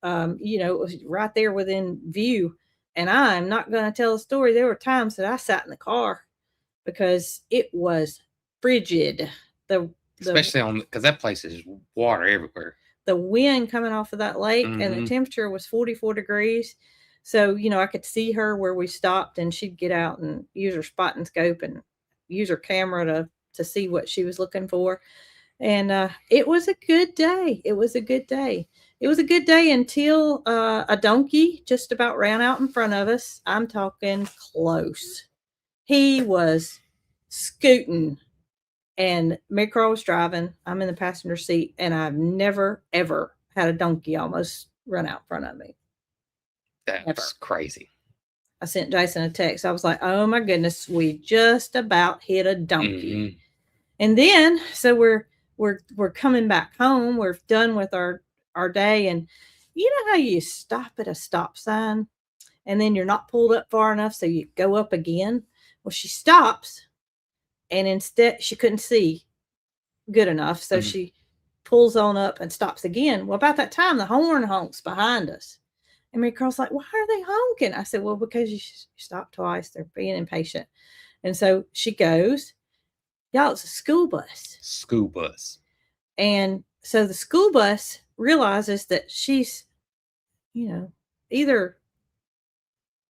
Mhm. It was right there within view. And I'm not going to tell a story. There were times that I sat in the car because it was frigid. Especially on because that place is water everywhere. The wind coming off of that lake and the Mhm. temperature was 44 degrees. So, I could see her where we stopped and she'd get out and use her spotting scope and use her camera to see what she was looking for. And it was a good day. It was a good day. It was a good day until a donkey just about ran out in front of us. I'm talking close. He was scooting and Mary Carl was driving. I'm in the passenger seat, and I've never, ever had a donkey almost run out in front of me. That's Ever. crazy. I sent Jason a text. I was like, oh my goodness, we just about hit a donkey. Mhm. And then, so we're coming back home. We're done with our day. And you know how you stop at a stop sign and then you're not pulled up far enough, so you go up again? Well, she stops. And instead, she couldn't see good enough. So Mhm. she pulls on up and stops again. Well, about that time, the horn honks behind us. And Mary Carl's like, why are they honking? I said, well, because you stopped twice. They're being impatient. And so she goes. Y'all, it's a school bus. School bus. And so the school bus realizes that she's, either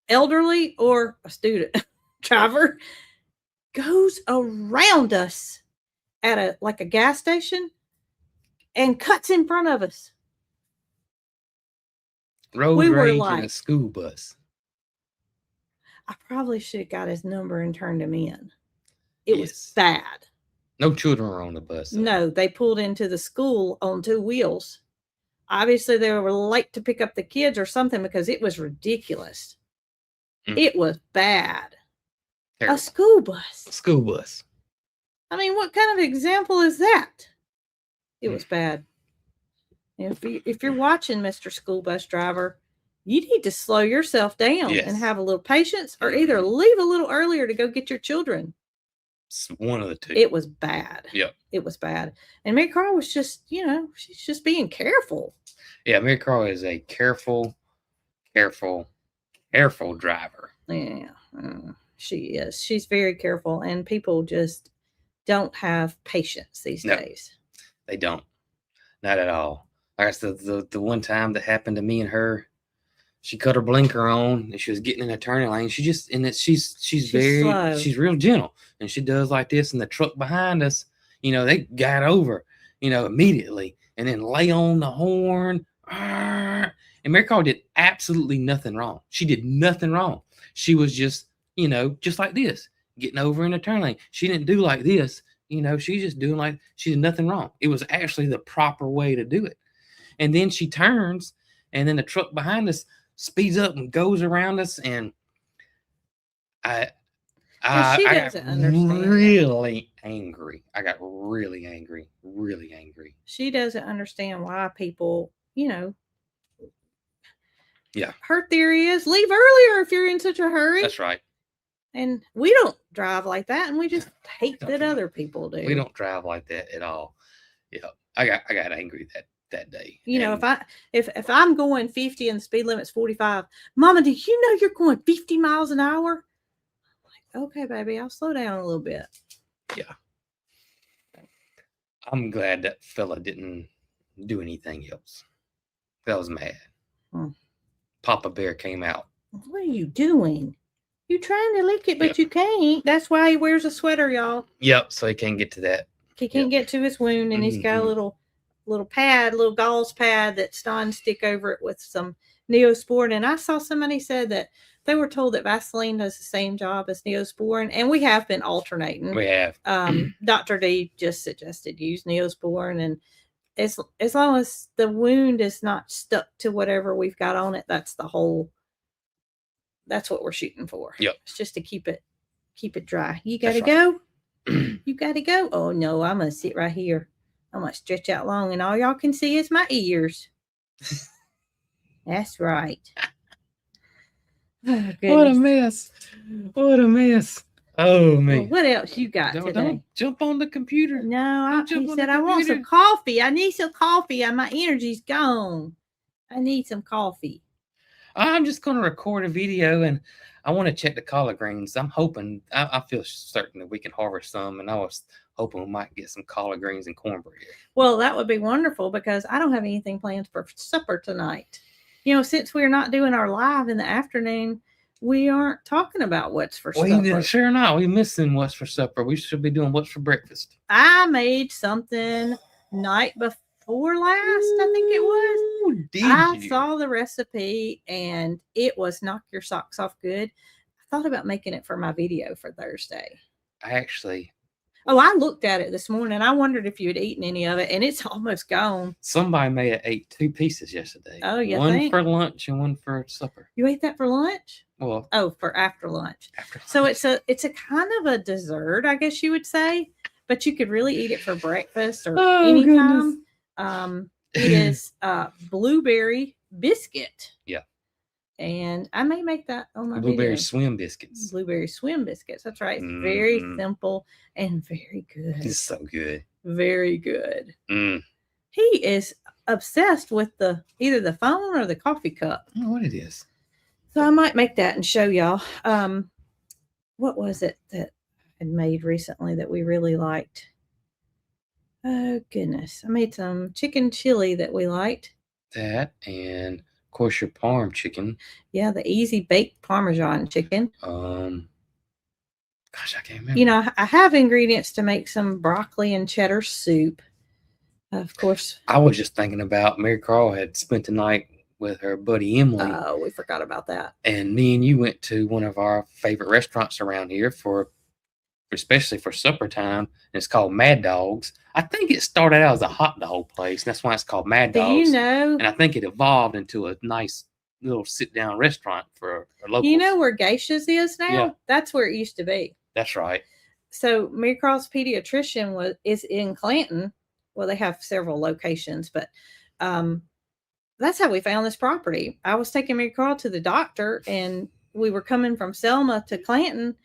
elderly or a student driver, goes around us at a gas station and cuts in front of us. Road We were rage in like- a school bus. I probably should have got his number and turned him in. It was Yes. bad. No children were on the bus. though. No, they pulled into the school on 2 wheels. Obviously, they were late to pick up the kids or something because it was ridiculous. Mm. It was bad. Terrible. A school bus. School bus. I mean, what kind of example is that? It Mm. was bad. If you're watching, Mr. School Bus Driver, you need to slow yourself down Yes. and have a little patience, or either leave a little earlier to go get your children. It's one of the two. It was bad. Yep. It was bad. And Mary Carl was just, she's just being careful. Yeah, Mary Carl is a careful driver. Yeah, she is. She's very careful, and people just don't have patience these No. days. They don't. Not at all. Like I said, the one time that happened to me and her, she cut her blinker on and she was getting in a turning lane. She's very slow. she's real gentle. And she does like this, and the truck behind us, they got over, immediately, and then lay on the horn. And Mary Carl did absolutely nothing wrong. She did nothing wrong. She was just, just like this, getting over in a turn lane. She didn't do like this. She's just doing like she did nothing wrong. It was actually the proper way to do it. And then she turns, and then the truck behind us speeds up and goes around us. And I she got doesn't understand. really angry. I got really angry. She doesn't understand why people, Yeah. Her theory is leave earlier if you're in such a hurry. That's right. And we don't drive like that, and we just hate that other people do. We don't drive like that at all. Yeah. I got angry that day. If And if I'm going 50 and the speed limit's 45, Mama, do you know you're going 50 miles an hour? I'm like, okay, baby, I'll slow down a little bit. I'm glad that fella didn't do anything else. I was mad. Hmm. Papa Bear came out. What are you doing? You're trying to lick it, but Yep. you can't. That's why he wears a sweater, y'all. Yep. So he can't get to that. He can't get to his wound, and he's got a Mhm. little pad, little gauze pad that's starting to stick over it with some Neosporin. And I saw somebody said that they were told that Vaseline does the same job as Neosporin, and we have been alternating. We have. Dr. D just suggested use Neosporin, and as long as the wound is not stuck to whatever we've got on it, that's what we're shooting for. Yep. It's just to keep it dry. You gotta That's right. go. You got to go. Oh, no, I'm going to sit right here. I'm going to stretch out long, and all y'all can see is my ears. That's right. Oh, What a goodness. mess. What a mess. Oh, Well, me. what else you got Don't today? jump on the computer. No, Don't jump he on said, the I want some computer." coffee. I need some coffee. And my energy's gone. I need some coffee. I'm just going to record a video, and I want to check the collard greens. I'm hoping, I feel certain that we can harvest some, and I was hoping we might get some collard greens and cornbread. Well, that would be wonderful because I don't have anything planned for supper tonight. You know, since we're not doing our live in the afternoon, we aren't talking about what's for supper. Sure not. We missing what's for supper. We should be doing what's for breakfast. I made something night before last, I think it was. Ooh, did I you? saw the recipe and it was knock your socks off good. I thought about making it for my video for Thursday. Oh, I looked at it this morning. I wondered if you had eaten any of it, and it's almost gone. Somebody may have ate 2 pieces yesterday. Oh, you one think? for lunch and one for supper. You ate that for lunch? Well, Oh, for after lunch. after So lunch. it's a kind of a dessert, I guess you would say, but you could really eat it for breakfast or Oh, anytime. It is blueberry biscuit. Yeah. And I may make that on my blueberry video. swim biscuits. Blueberry swim biscuits. That's right. It's very Mhm. simple and very good. It's so good. Very good. Mm. He is obsessed with either the phone or the coffee cup. I don't know what it is. So I might make that and show y'all. What was it that I had made recently that we really liked? Oh goodness. I made some chicken chili that we liked. That and of course your parm chicken. Yeah, the easy baked Parmesan chicken. Gosh, I can't remember. You know, I have ingredients to make some broccoli and cheddar soup. Of course. I was just thinking about Mary Carl had spent the night with her buddy Emily, Oh, we forgot about that. and me and you went to one of our favorite restaurants around here especially for supper time. And it's called Mad Dogs. I think it started out as a hot dog place. That's why it's called Mad Do Dogs. you know? And I think it evolved into a nice little sit-down restaurant for locals. You know where Geisha's is now? Yeah. That's where it used to be. That's right. So Mary Carl's pediatrician is in Clanton. Well, they have several locations, but that's how we found this property. I was taking Mary Carl to the doctor, and we were coming from Selma to Clanton,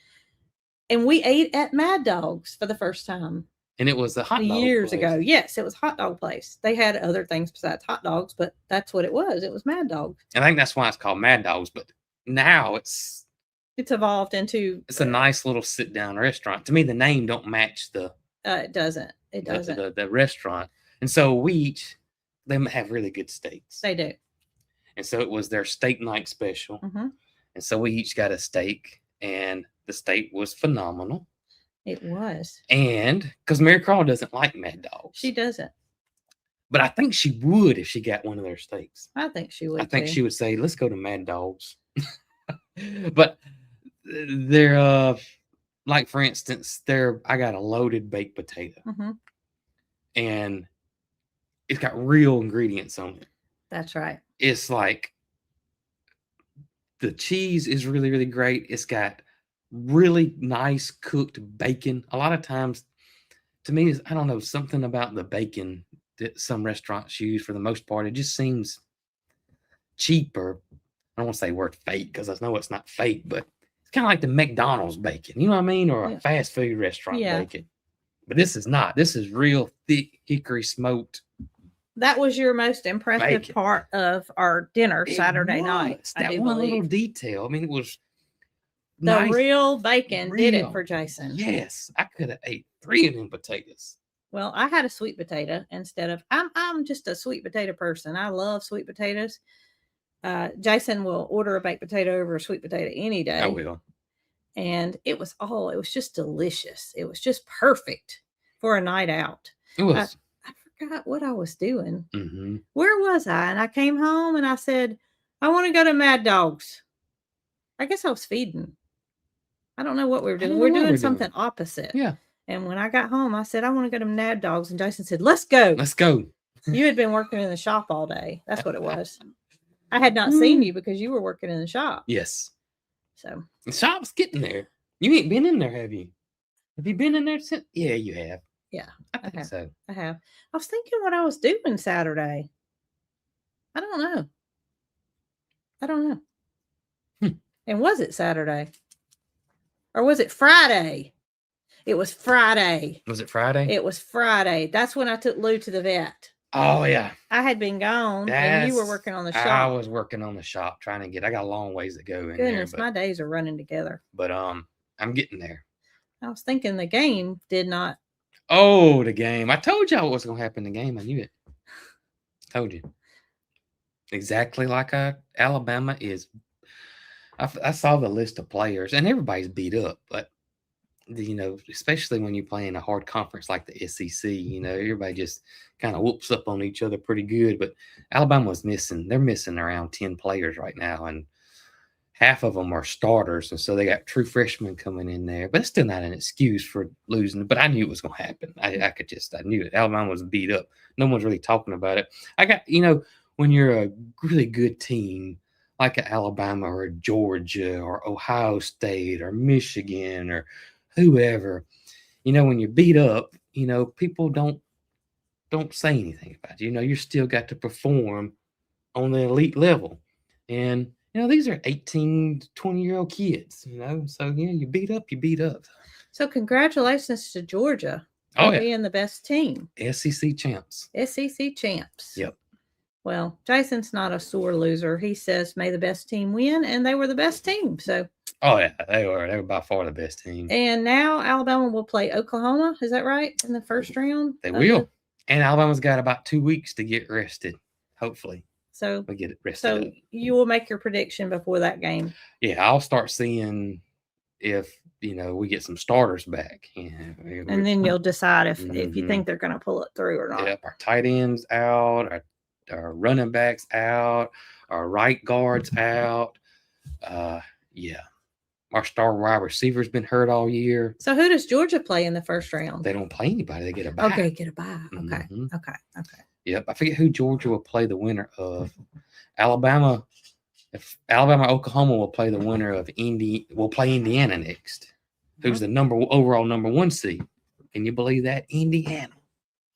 and we ate at Mad Dogs for the first time And it was a hot dog years place. ago. Yes, it was a hot dog place. They had other things besides hot dogs, but that's what it was. It was Mad Dogs. And I think that's why it's called Mad Dogs. But now it's It's evolved into. a nice little sit-down restaurant. To me, the name don't match the It doesn't. It doesn't. the restaurant. And so they have really good steaks. They do. And so it was their steak night special. Mhm. And so we each got a steak, and the steak was phenomenal. It was. And because Mary Carl doesn't like Mad Dogs, She doesn't. but I think she would if she got one of their steaks. I think she would. I think too. she would say, "Let's go to Mad Dogs." But they're like, for instance, I got a loaded baked potato, Mhm. and it's got real ingredients on it. That's right. It's like the cheese is really, really great. It's got really nice cooked bacon. A lot of times, to me, I don't know, something about the bacon that some restaurants use for the most part. It just seems cheaper. I don't want to say the word fake because I know it's not fake, but it's kind of like the McDonald's bacon. You know what I mean? Or Yeah. a fast food restaurant Yeah. bacon. But this is not. This is real thick hickory smoked. That was your most impressive Bacon. part of our dinner It Saturday night. was. I That do one little believe. detail. I mean, it was The nice. real bacon did it Real. for Jason. Yes, I could have ate 3 of them potatoes. Well, I had a sweet potato instead of. I'm just a sweet potato person. I love sweet potatoes. Jason will order a baked potato over a sweet potato any day. I will. And it was just delicious. It was just perfect for a night out. It was. I forgot what I was doing. Mhm. Where was I? And I came home and I said, I want to go to Mad Dogs. I guess I was feeding. I don't know what we were I don't doing. know We're what doing we're something doing. opposite. Yeah. And when I got home, I said, I want to go to Mad Dogs. And Jason said, let's go. Let's go. You had been working in the shop all day. That's what it was. I had not seen Mm. you because you were working in the shop. Yes. So The shop's getting there. You ain't been in there, have you? Have you been in there since? Yeah, you have. Yeah, I think have. so. I have. I was thinking what I was doing Saturday. I don't know. I don't know. Hmm. And was it Saturday? Or was it Friday? It was Friday. Was it Friday? It was Friday. That's when I took Lou to the vet. Oh yeah. I had been gone and you were That's- working on the I shop. was working on the shop trying to get. I got a long ways to go in Goodness, there, my days are running together. but I'm getting there. I was thinking the game did not. Oh, the game! I told y'all what was gonna happen in the game. I knew it. Told you. Exactly like Alabama is. I saw the list of players, and everybody's beat up, but especially when you're playing a hard conference like the SEC, everybody just kind of whoops up on each other pretty good. But Alabama was missing. They're missing around 10 players right now, and half of them are starters, and so they got true freshmen coming in there. But it's still not an excuse for losing. But I knew it was going to happen. I knew it. Alabama was beat up. No one's really talking about it. I got when you're a really good team like a Alabama or a Georgia or Ohio State or Michigan or whoever, when you're beat up, people don't say anything about you. You still got to perform on the elite level, and these are 18 to 20-year-old kids, so you beat up, you beat up. So congratulations to Georgia Oh for yeah, being the best team. SEC champs. SEC champs. Yep. Well, Jason's not a sore loser. He says, "May the best team win," and they were the best team. So. Oh yeah, they were by far the best team. And now Alabama will play Oklahoma. Is that right? In the first round? They will. And Alabama's got about 2 weeks to get rested. Hopefully. So we get it rested. So up. you will make your prediction before that game. Yeah, I'll start seeing if we get some starters back. And then you'll decide if you think they're going to pull it through or not. Yep, our tight ends out, our running backs out, our right guards out. Yeah. Our star wide receiver's been hurt all year. So who does Georgia play in the first round? They don't play anybody. They get a bye. Okay, get a bye. Okay. Mhm. Okay. Yep. I forget who Georgia will play the winner of. Alabama. If Alabama, Oklahoma will play the winner of will play Indiana next. Who's the overall number 1 seed? Can you believe that? Indiana.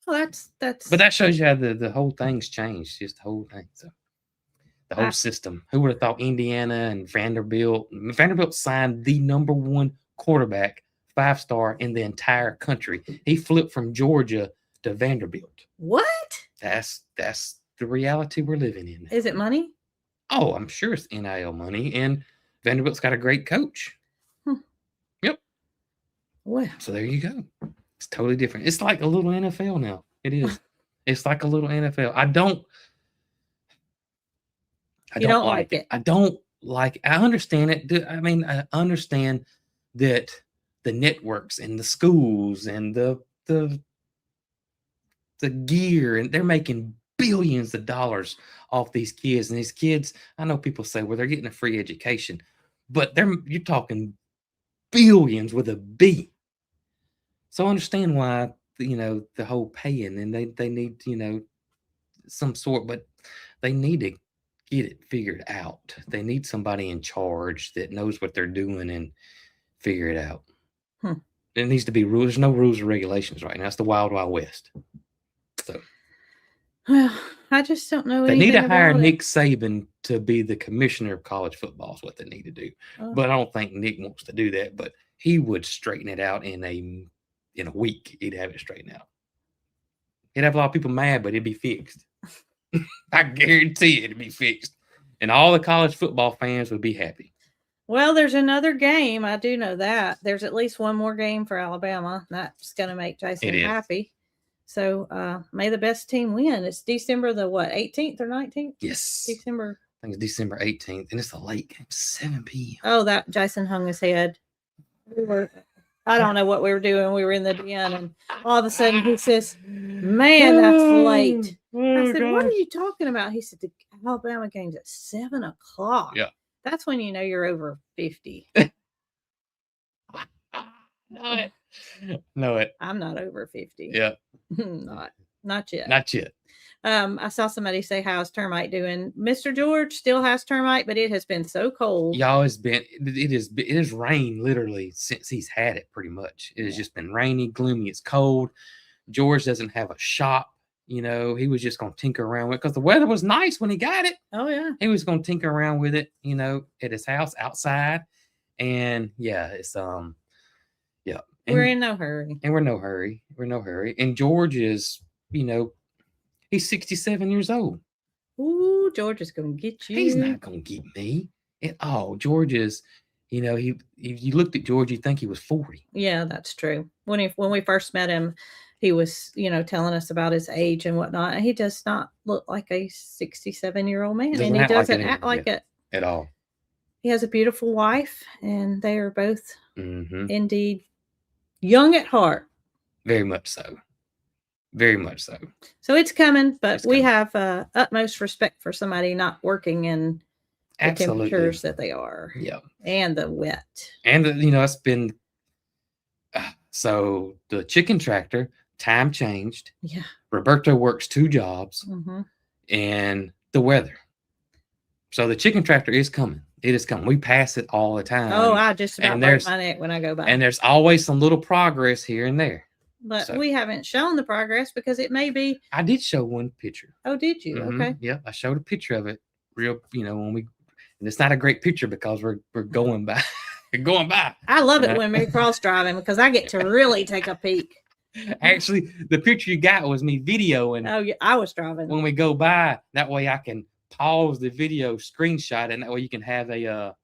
Well, that's. But that shows you how the whole thing's changed. Just the whole thing. So the whole system. Who would have thought Indiana and Vanderbilt? Vanderbilt signed the number 1 quarterback, 5-star in the entire country. He flipped from Georgia to Vanderbilt. What? That's the reality we're living in. Is it money? Oh, I'm sure it's NIL money, and Vanderbilt's got a great coach. Yep. Well, so there you go. It's totally different. It's like a little NFL now. It is. It's like a little NFL. I don't like it. I don't like. I understand it. I mean, I understand that the networks and the schools and the gear, and they're making billions of dollars off these kids. And these kids, I know people say, well, they're getting a free education, but you're talking billions with a B. So I understand why, the whole paying, and they need, some sort, but they need to get it figured out. They need somebody in charge that knows what they're doing and figure it out. It needs to be rules. There's no rules or regulations right now. It's the wild, wild west. So, well, I just don't know. They need to hire Nick Saban to be the commissioner of college football. Is what they need to do. But I don't think Nick wants to do that. But he would straighten it out in a week. He'd have it straightened out. He'd have a lot of people mad, but it'd be fixed. I guarantee it'd be fixed, and all the college football fans would be happy. Well, there's another game. I do know that. There's at least one more game for Alabama. That's going to make Jason happy. So may the best team win. It's December the 18th or 19th? Yes. December. I think it's December 18th, and it's a late game, 7 p.m. Oh, that Jason hung his head. I don't know what we were doing. We were in the den, and all of a sudden he says, "Man, that's late." I said, "What are you talking about?" He said, "The Alabama game's at 7 o'clock." Yeah. That's when you know you're over 50. Know it. I'm not over 50. Yeah. Not. Not yet. Not yet. I saw somebody say, how's termite doing? Mr. George still has termite, but it has been so cold. Y'all has been it has rained literally since he's had it pretty much. It has just been rainy, gloomy, it's cold. George doesn't have a shop, you know. He was just gonna tinker around with it because the weather was nice when he got it. Oh yeah. He was gonna tinker around with it, you know, at his house outside. And yeah, it's yeah. And, We're in no hurry. and we're no hurry. We're no hurry. And George is, you know, he's 67 years old. Ooh, George is gonna get you. He's not gonna get me at all. George is, you know, if you looked at George, you'd think he was 40. Yeah, that's true. When we first met him, he was, you know, telling us about his age and whatnot. And he does not look like a 67-year-old man. Doesn't And he act like doesn't it act anymore, like it. At all. He has a beautiful wife, and they are both Hmm. indeed young at heart. Very much so. Very much so. So it's coming, but It's we coming. have utmost respect for somebody not working in the Absolutely. temperatures that they are Yeah. and the wet. And you know, it's been so the chicken tractor time changed. Yeah. Roberto works 2 jobs, Hmm. and the weather. So the chicken tractor is coming. It is coming. We pass it all the time. Oh, I just about and break there's- my neck when I go by. and there's always some little progress here and there. But so- we haven't shown the progress because it may be. I did show one picture. Oh, did you? Mhm. Okay. Yeah, I showed a picture of it. Real, you know, when we, and it's not a great picture because we're going by, going by. I love it Yeah. when we're cross driving because I get to really take a peek. Actually, the picture you got was me videoing Oh, yeah, I was driving. when we go by. That way, I can pause the video, screenshot, and that way you can have a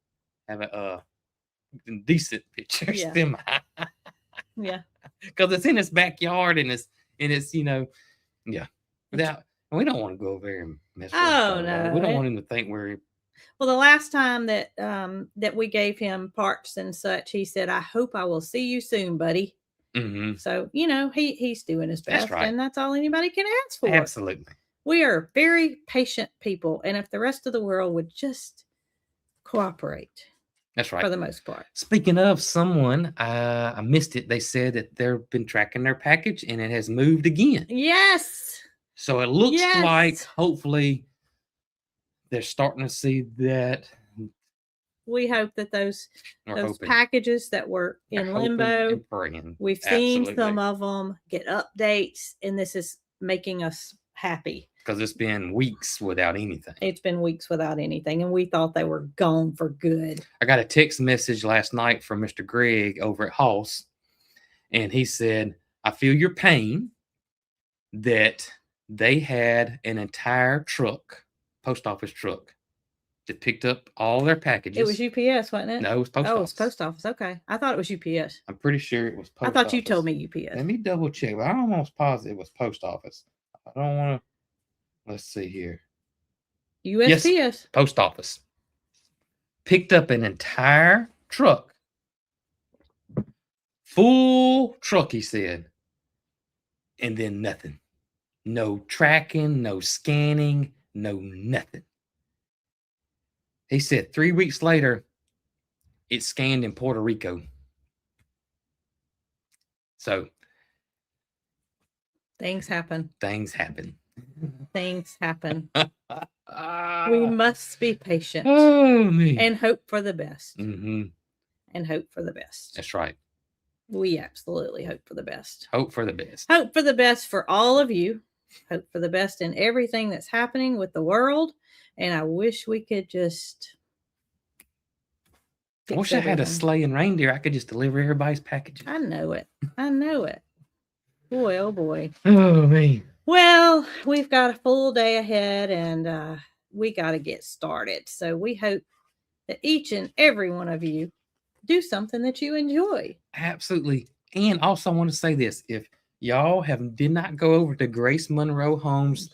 decent picture. Yeah. Yeah. Because it's in his backyard and it's you know, yeah. Without, we don't want to go over there and mess with Oh, him. no. We don't want him to think we're Well, the last time that we gave him parts and such, he said, "I hope I will see you soon, buddy." Mhm. So you know he's doing his That's best, right. and that's all anybody can ask for. Absolutely. We are very patient people, and if the rest of the world would just cooperate That's right. for the most part. Speaking of someone, I missed it. They said that they've been tracking their package and it has moved again. Yes. So it looks like Yes. hopefully they're starting to see that. We hope that those We're hoping. packages that were We're in hoping limbo, and praying. we've seen some Absolutely. of them get updates, and this is making us happy. Because it's been weeks without anything. It's been weeks without anything, and we thought they were gone for good. I got a text message last night from Mr. Greg over at Hoss, and he said, I feel your pain that they had an entire truck, post office truck, that picked up all their packages. It was UPS, wasn't it? No, it was post Oh, office. it's post office. Okay. I thought it was UPS. I'm pretty sure it was post I thought you office. told me UPS. Let me double check, but I'm almost positive it was post office. I don't want to. Let's see here. USPS. Post office picked up an entire truck, full truck, he said, and then nothing. No tracking, no scanning, no nothing. He said 3 weeks later, it scanned in Puerto Rico. So Things happen. things happen. Things happen. Ah, We must be patient oh, me. and hope for the best. Hmm. And hope for the best. That's right. We absolutely hope for the best. Hope for the best. Hope for the best for all of you. Hope for the best in everything that's happening with the world. And I wish we could just. I fix wish I had a everything. sleigh and reindeer. I could just deliver everybody's packages. I know it. I know it. Boy, oh boy. Oh, me. Well, we've got a full day ahead and we got to get started. So we hope that each and every one of you do something that you enjoy. Absolutely. And also, I want to say this: if y'all did not go over to Grace Monroe Homes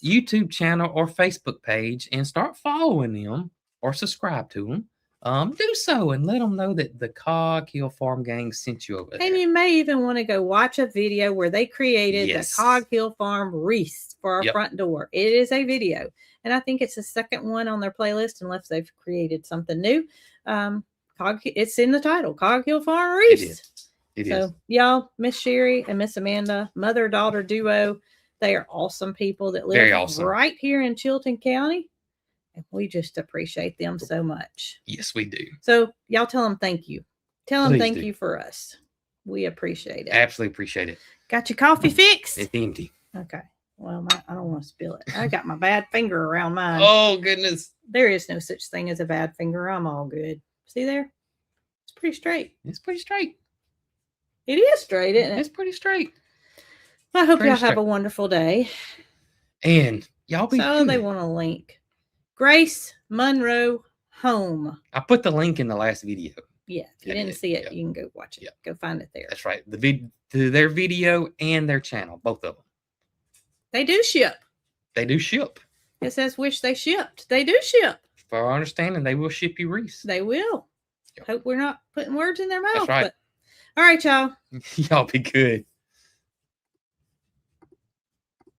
Yes. YouTube channel or Facebook page and start following them or subscribe to them, do so and let them know that the Cog Hill Farm Gang sent you over there. And you may even want to go watch a video where they created Yes. the Cog Hill Farm wreath for our Yep. front door. It is a video. And I think it's the second one on their playlist, unless they've created something new. It's in the title, Cog Hill Farm It wreath. is. It is. So, y'all, Miss Sherry and Miss Amanda, mother-daughter duo, They are awesome people that live Very awesome. right here in Chilton County. And we just appreciate them so much. Yes, we do. So y'all tell them thank you. Tell them Please thank do. you for us. We appreciate it. Absolutely appreciate it. Got your coffee fixed? It's empty. Okay. Well, I don't want to spill it. I got my bad finger around mine. Oh goodness. There is no such thing as a bad finger. I'm all good. See there? It's pretty straight. It's pretty straight. It is straight, isn't it? It's pretty straight. I hope pretty y'all have straight. a wonderful day. And y'all be So they good. want a link. Grace Monroe Home. I put the link in the last video. Yeah, if you Yeah, didn't see it, yeah. you can go watch it. Yeah. Go find it there. That's right. Their video and their channel, both of them. They do ship. They do ship. It says wish they shipped. They do ship. For our understanding, they will ship you Reese. They will. Yep. Hope we're not putting words in their mouth. right. But all right, y'all. Y'all be good.